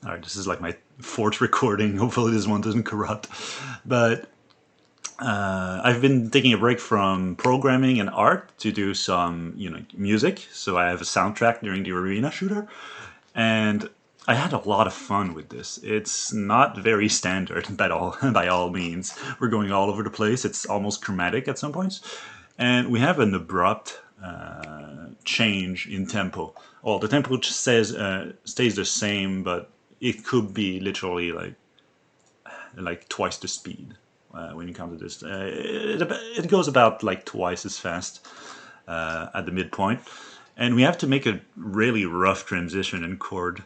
Alright, this is like my fourth recording. Hopefully this one doesn't corrupt. But I've been taking a break from programming and art to do some, music. So I have a soundtrack during the arena shooter, and I had a lot of fun with this. It's not very standard by all means. We're going all over the place. It's almost chromatic at some points, and we have an abrupt change in tempo. Well, the tempo stays the same, but it could be literally like twice the speed when you come to this. It goes about like twice as fast at the midpoint, and we have to make a really rough transition in chord.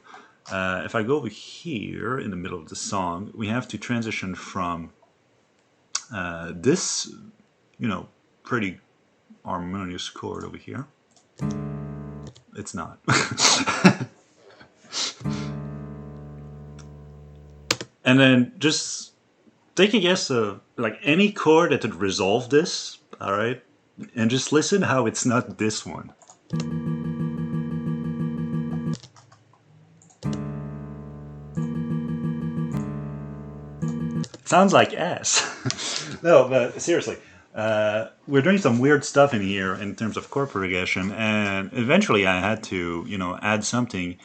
If I go over here in the middle of the song, we have to transition from this, pretty harmonious chord over here. It's not. And then just take a guess of like any chord that would resolve this, all right? And just listen how it's not this one. It sounds like ass. No, but seriously, we're doing some weird stuff in here in terms of chord progression, and eventually I had to, add something.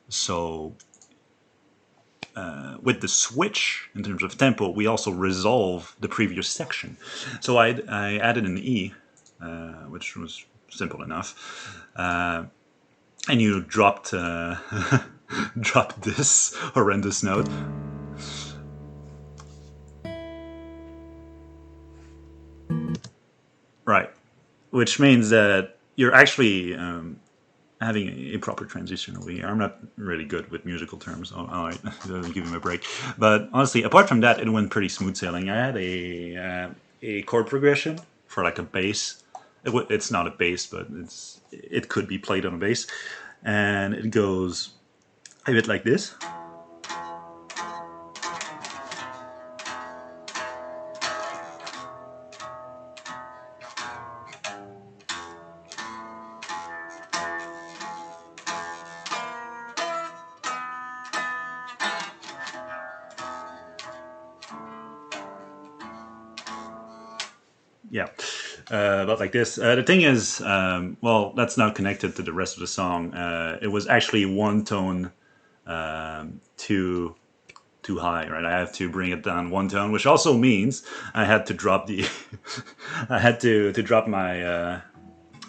So with the switch in terms of tempo, we also resolve the previous section. So I added an E, which was simple enough, and you dropped dropped this horrendous note. Right, which means that you're actually having a proper transition over here. I'm not really good with musical terms. All right, give him a break. But honestly, apart from that, it went pretty smooth sailing. I had a chord progression for like a bass. It's not a bass, but it could be played on a bass, and it goes a bit like this. Yeah, about like this. The thing is, well, that's not connected to the rest of the song. It was actually one tone too high, right? I have to bring it down one tone, which also means I had to drop the, I had to drop my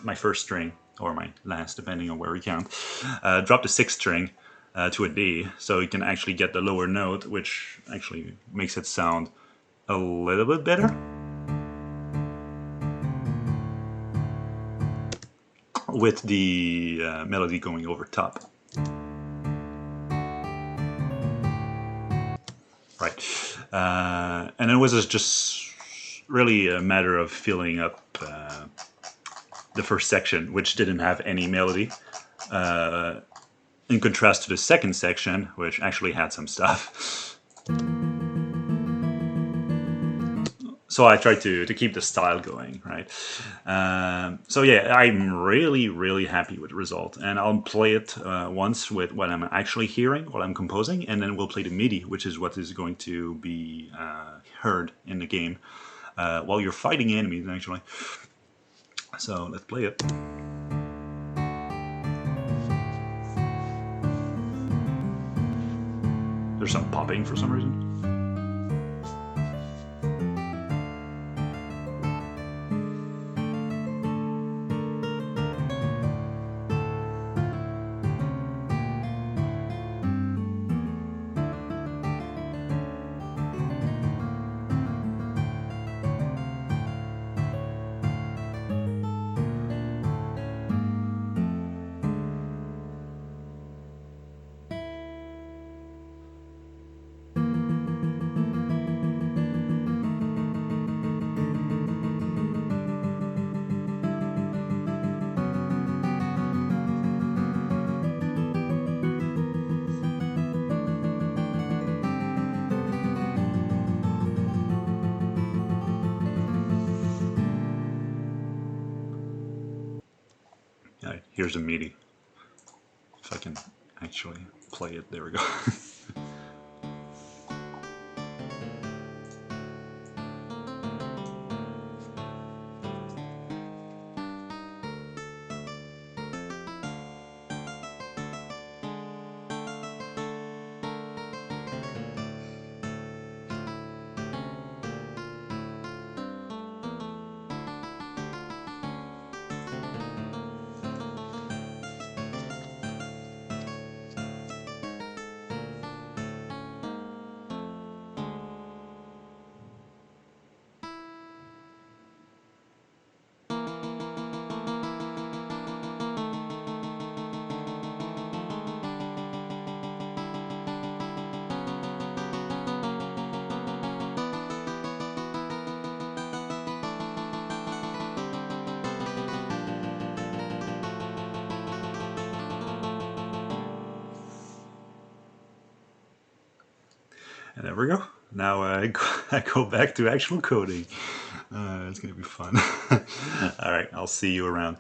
my first string or my last, depending on where we count. Drop the sixth string to a D, so you can actually get the lower note, which actually makes it sound a little bit better. With the melody going over top. Right. And it was just really a matter of filling up the first section, which didn't have any melody, in contrast to the second section, which actually had some stuff. So I tried to keep the style going, right? So yeah, I'm really happy with the result, and I'll play it once with what I'm actually hearing while I'm composing, and then we'll play the MIDI, which is what is going to be heard in the game while you're fighting enemies, actually. So let's play it. There's some popping for some reason. Here's a MIDI. If I can actually play it, there we go. And there we go. Now I go back to actual coding. It's gonna be fun. All right, I'll see you around.